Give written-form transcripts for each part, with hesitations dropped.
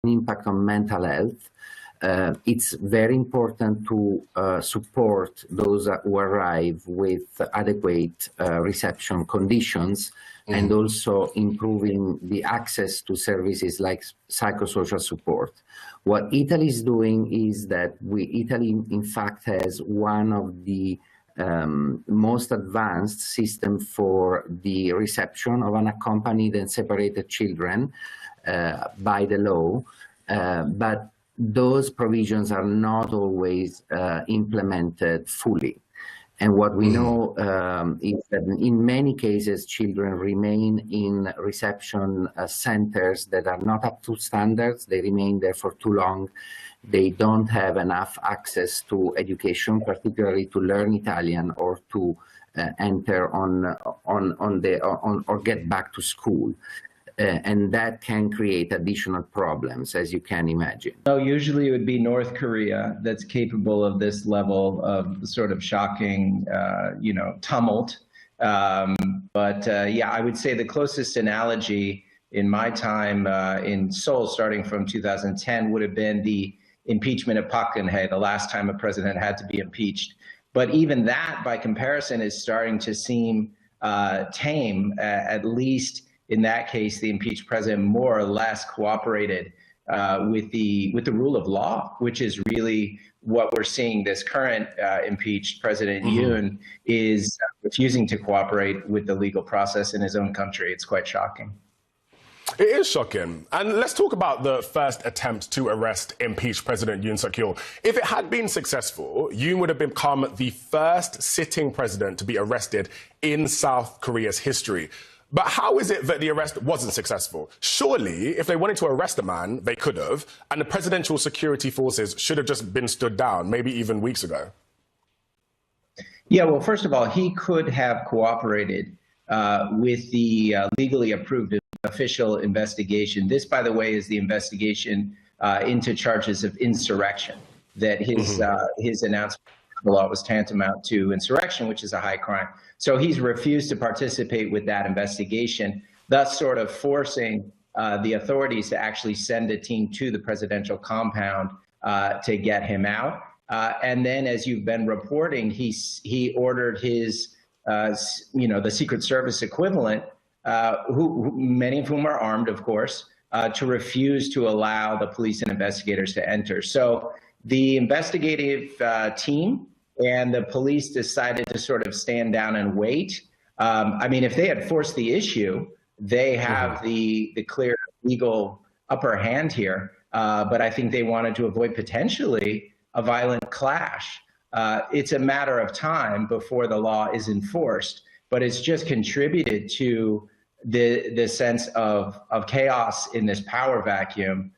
impact on mental health. It's very important to support those who arrive with adequate reception conditions, and also improving the access to services like psychosocial support. What Italy is doing is that Italy, in fact, has one of the most advanced system for the reception of unaccompanied and separated children by the law, but those provisions are not always implemented fully. And what we know is that in many cases, children remain in reception centers that are not up to standards. They remain there for too long. They don't have enough access to education, particularly to learn Italian or to enter or get back to school. And that can create additional problems, as you can imagine. So usually it would be North Korea that's capable of this level of sort of shocking, tumult. Yeah, I would say the closest analogy in my time in Seoul, starting from 2010, would have been the impeachment of Park Geun-hye, the last time a president had to be impeached. But even that, by comparison, is starting to seem tame, at least. In that case, the impeached president more or less cooperated with the rule of law, which is really what we're seeing. This current impeached President Yoon is refusing to cooperate with the legal process in his own country. It's quite shocking. It is shocking. And let's talk about the first attempt to arrest impeached President Yoon Suk-yeol. If it had been successful, Yoon would have become the first sitting president to be arrested in South Korea's history. But how is it that the arrest wasn't successful? Surely, if they wanted to arrest a man, they could have, and the presidential security forces should have just been stood down, maybe even weeks ago. Yeah, well, first of all, he could have cooperated with the legally approved official investigation. This, by the way, is the investigation into charges of insurrection, that his announcement of the law was tantamount to insurrection, which is a high crime. So he's refused to participate with that investigation, thus sort of forcing the authorities to actually send a team to the presidential compound to get him out. And then, as you've been reporting, he ordered his, the Secret Service equivalent, many of whom are armed, of course, to refuse to allow the police and investigators to enter. So the investigative team and the police decided to sort of stand down and wait. I mean, if they had forced the issue, they have the clear legal upper hand here. But I think they wanted to avoid potentially a violent clash. It's a matter of time before the law is enforced, but it's just contributed to the sense of chaos in this power vacuum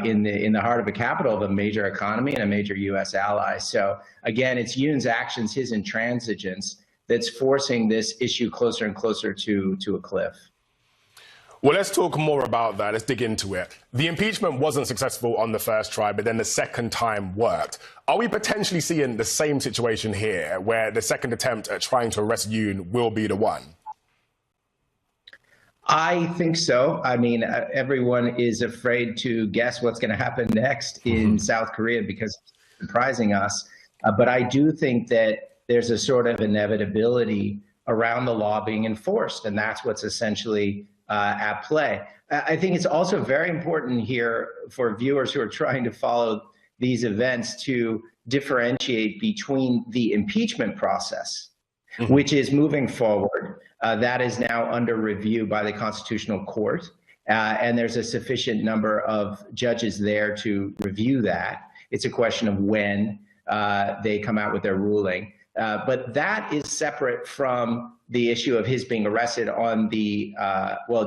in the heart of the capital of a major economy and a major U.S. ally. So again, it's Yoon's actions, his intransigence, that's forcing this issue closer and closer to a cliff. Well, let's talk more about that. Let's dig into it. The impeachment wasn't successful on the first try, but then the second time worked. Are we potentially seeing the same situation here, where the second attempt at trying to arrest Yoon will be the one? I think so. I mean, everyone is afraid to guess what's going to happen next in South Korea because it's surprising us. But I do think that there's a sort of inevitability around the law being enforced, and that's what's essentially at play. I think it's also very important here for viewers who are trying to follow these events to differentiate between the impeachment process, which is moving forward. That is now under review by the Constitutional Court, and there's a sufficient number of judges there to review that. It's a question of when they come out with their ruling. But that is separate from the issue of his being arrested on the,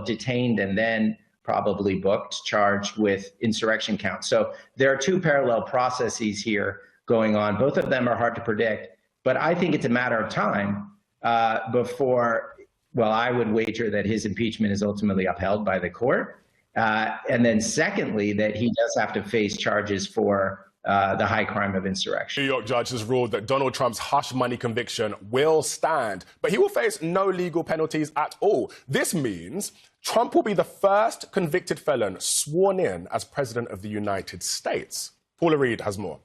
detained and then probably booked, charged with insurrection counts. So there are two parallel processes here going on. Both of them are hard to predict, but I think it's a matter of time before, well, I would wager that his impeachment is ultimately upheld by the court. And then secondly, that he does have to face charges for the high crime of insurrection. New York judge has ruled that Donald Trump's hush money conviction will stand, but he will face no legal penalties at all. This means Trump will be the first convicted felon sworn in as president of the United States. Paula Reed has more.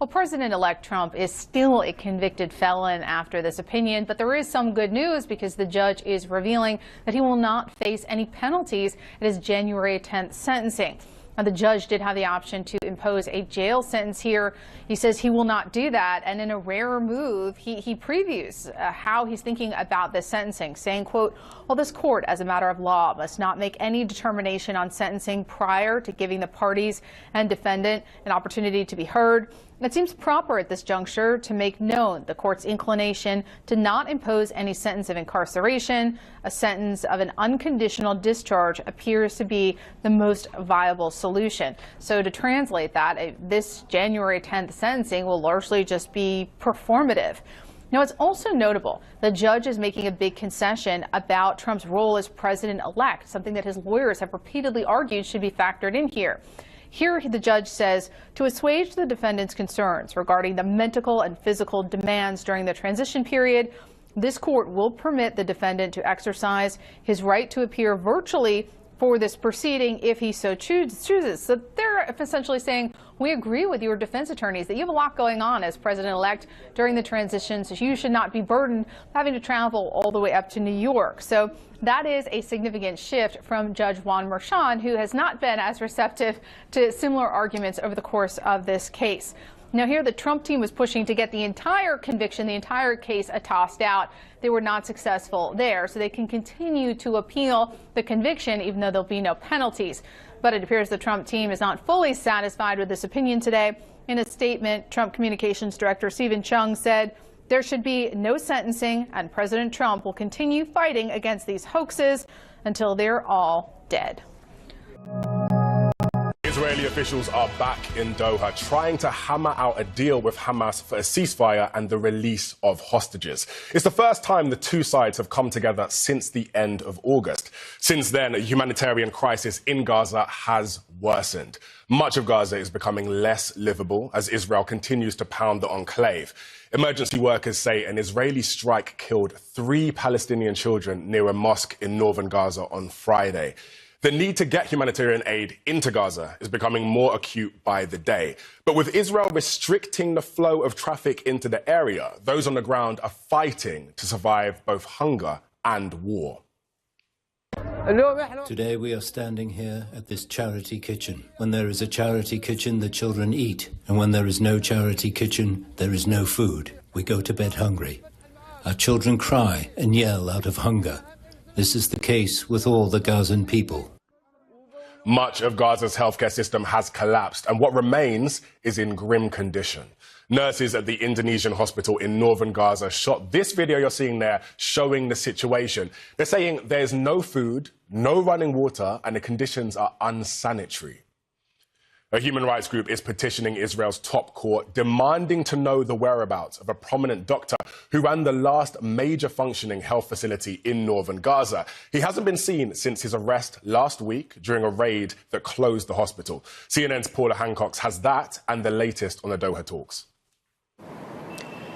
Well, President-elect Trump is still a convicted felon after this opinion, but there is some good news because the judge is revealing that he will not face any penalties at his January 10th sentencing. Now, the judge did have the option to impose a jail sentence here. He says he will not do that. And in a rare move, he previews how he's thinking about this sentencing, saying, quote, well, this court, as a matter of law, must not make any determination on sentencing prior to giving the parties and defendant an opportunity to be heard. It seems proper at this juncture to make known the court's inclination to not impose any sentence of incarceration. A sentence of an unconditional discharge appears to be the most viable solution. So to translate that, this January 10th sentencing will largely just be performative. Now, it's also notable the judge is making a big concession about Trump's role as president-elect, something that his lawyers have repeatedly argued should be factored in here. Here, the judge says, to assuage the defendant's concerns regarding the mental and physical demands during the transition period, this court will permit the defendant to exercise his right to appear virtually for this proceeding if he so chooses. So they're essentially saying, we agree with your defense attorneys that you have a lot going on as president-elect during the transition, so you should not be burdened having to travel all the way up to New York. So that is a significant shift from Judge Juan Merchan, who has not been as receptive to similar arguments over the course of this case. Now, here the Trump team was pushing to get the entire conviction, the entire case tossed out. They were not successful there, so they can continue to appeal the conviction, even though there'll be no penalties. But it appears the Trump team is not fully satisfied with this opinion today. In a statement, Trump Communications Director Stephen Chung said there should be no sentencing, and President Trump will continue fighting against these hoaxes until they're all dead. Israeli officials are back in Doha trying to hammer out a deal with Hamas for a ceasefire and the release of hostages. It's the first time the two sides have come together since the end of August. Since then, a humanitarian crisis in Gaza has worsened. Much of Gaza is becoming less livable as Israel continues to pound the enclave. Emergency workers say an Israeli strike killed 3 Palestinian children near a mosque in northern Gaza on Friday. The need to get humanitarian aid into Gaza is becoming more acute by the day. But with Israel restricting the flow of traffic into the area, those on the ground are fighting to survive both hunger and war. Today we are standing here at this charity kitchen. When there is a charity kitchen, the children eat. And when there is no charity kitchen, there is no food. We go to bed hungry. Our children cry and yell out of hunger. This is the case with all the Gazan people. Much of Gaza's healthcare system has collapsed, and what remains is in grim condition. Nurses at the Indonesian hospital in northern Gaza shot this video you're seeing there showing the situation. They're saying there's no food, no running water, and the conditions are unsanitary. A human rights group is petitioning Israel's top court, demanding to know the whereabouts of a prominent doctor who ran the last major functioning health facility in northern Gaza. He hasn't been seen since his arrest last week during a raid that closed the hospital. CNN's Paula Hancock has that and the latest on the Doha talks.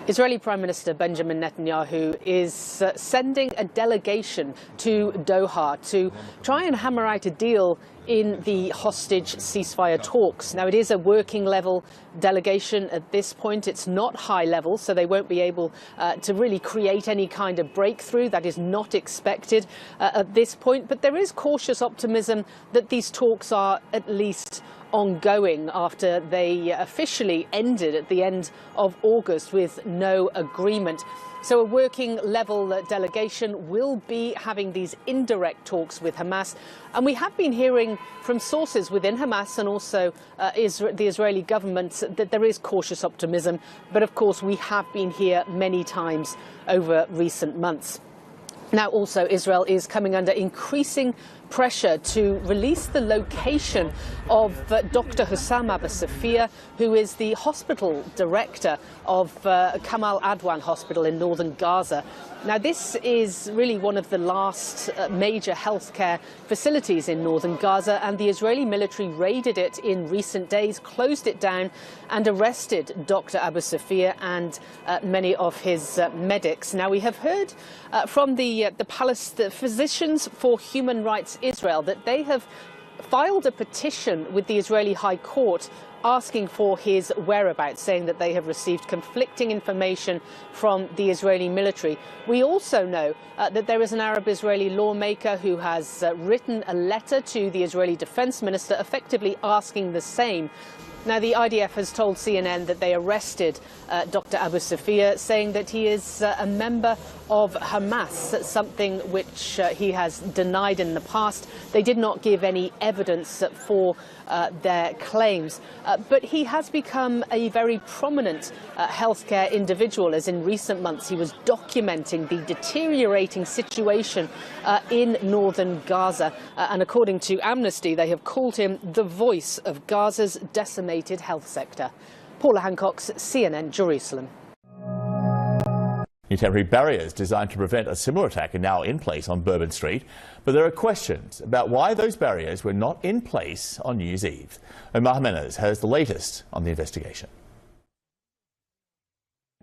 Israeli Prime Minister Benjamin Netanyahu is sending a delegation to Doha to try and hammer out a deal in the hostage ceasefire talks. Now, it is a working level delegation at this point. It's not high level, so they won't be able to really create any kind of breakthrough. That is not expected at this point. But there is cautious optimism that these talks are at least ongoing after they officially ended at the end of August with no agreement. So a working level delegation will be having these indirect talks with Hamas. And we have been hearing from sources within Hamas and also the Israeli government that there is cautious optimism. But of course, we have been here many times over recent months. Now, also, Israel is coming under increasing pressure to release the location of Dr. Hussam Abu Safia, who is the hospital director of Kamal Adwan Hospital in northern Gaza. Now, this is really one of the last major healthcare facilities in northern Gaza, and the Israeli military raided it in recent days, closed it down, and arrested Dr. Abu Safia and many of his medics. Now, we have heard from the Physicians for Human Rights Israel that they have filed a petition with the Israeli High Court asking for his whereabouts, saying that they have received conflicting information from the Israeli military. We also know that there is an Arab-Israeli lawmaker who has written a letter to the Israeli defense minister effectively asking the same. Now, the IDF has told CNN that they arrested Dr. Abu Safia, saying that he is a member of Hamas, something which he has denied in the past. They did not give any evidence for their claims. But he has become a very prominent healthcare individual, as in recent months he was documenting the deteriorating situation in northern Gaza. And according to Amnesty, they have called him the voice of Gaza's decimated health sector. Paula Hancock's CNN, Jerusalem. New temporary barriers designed to prevent a similar attack are now in place on Bourbon Street, but there are questions about why those barriers were not in place on New Year's Eve. Omar Jimenez has the latest on the investigation.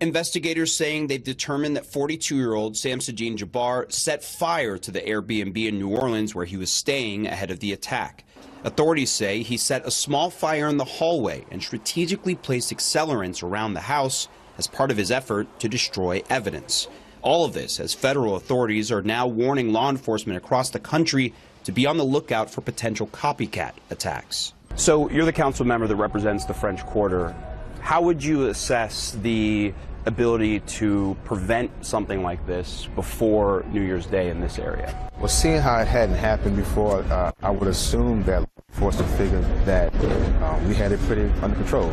Investigators saying they've determined that 42-year-old Samsudeen Jabbar set fire to the Airbnb in New Orleans where he was staying ahead of the attack. Authorities say he set a small fire in the hallway and strategically placed accelerants around the house as part of his effort to destroy evidence. All of this as federal authorities are now warning law enforcement across the country to be on the lookout for potential copycat attacks. So you're the council member that represents the French Quarter. How would you assess the ability to prevent something like this before New Year's Day in this area? Well, seeing how it hadn't happened before, I would assume that forced to figure that we had it pretty under control.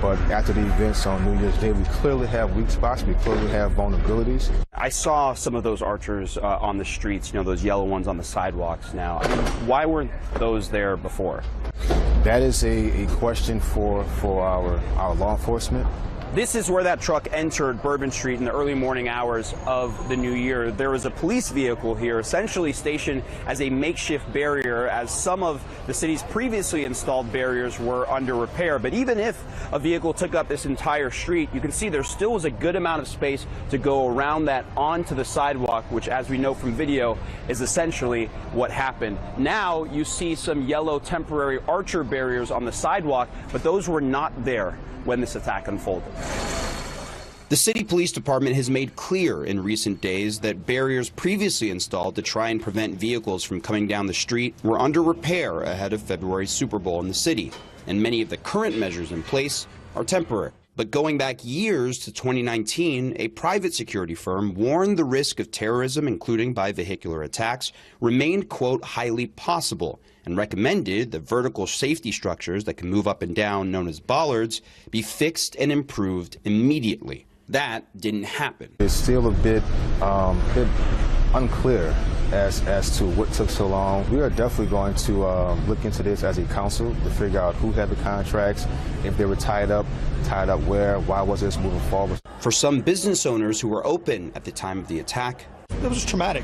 But after the events on New Year's Day, we clearly have weak spots. We clearly have vulnerabilities. I saw some of those archers on the streets, you know, those yellow ones on the sidewalks now. I mean, why weren't those there before? That is a question for our law enforcement. This is where that truck entered Bourbon Street in the early morning hours of the new year. There was a police vehicle here essentially stationed as a makeshift barrier, as some of the city's previously installed barriers were under repair. But even if a vehicle took up this entire street, you can see there still was a good amount of space to go around that onto the sidewalk, which, as we know from video, is essentially what happened. Now you see some yellow temporary archer barriers on the sidewalk, but those were not there when this attack unfolded. The city police department has made clear in recent days that barriers previously installed to try and prevent vehicles from coming down the street were under repair ahead of February's Super Bowl in the city, and many of the current measures in place are temporary. But going back years to 2019, a private security firm warned the risk of terrorism, including by vehicular attacks, remained, quote, highly possible, and recommended that vertical safety structures that can move up and down, known as bollards, be fixed and improved immediately. That didn't happen. It's still a bit unclear as to what took so long. We are definitely going to look into this as a council to figure out who had the contracts, if they were tied up where, why was this moving forward. For some business owners who were open at the time of the attack, it was traumatic.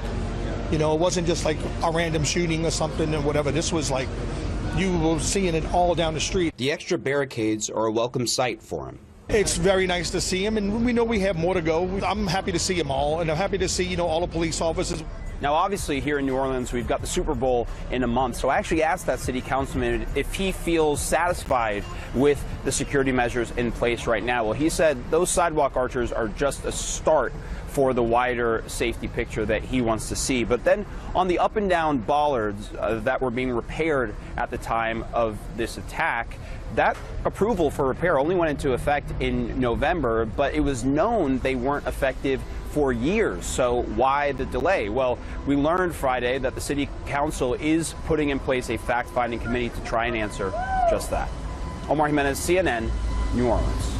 You know, it wasn't just like a random shooting or something or whatever. This was like you were seeing it all down the street. The extra barricades are a welcome sight for him. It's very nice to see him, and we know we have more to go. I'm happy to see them all, and I'm happy to see, you know, all the police officers. Now, obviously, here in New Orleans, we've got the Super Bowl in a month. So I actually asked that city councilman if he feels satisfied with the security measures in place right now. Well, he said those sidewalk archers are just a start for the wider safety picture that he wants to see. But then on the up and down bollards that were being repaired at the time of this attack, that approval for repair only went into effect in November, but it was known they weren't effective for years. So why the delay? Well, we learned Friday that the city council is putting in place a fact-finding committee to try and answer just that. Omar Jimenez, CNN, New Orleans.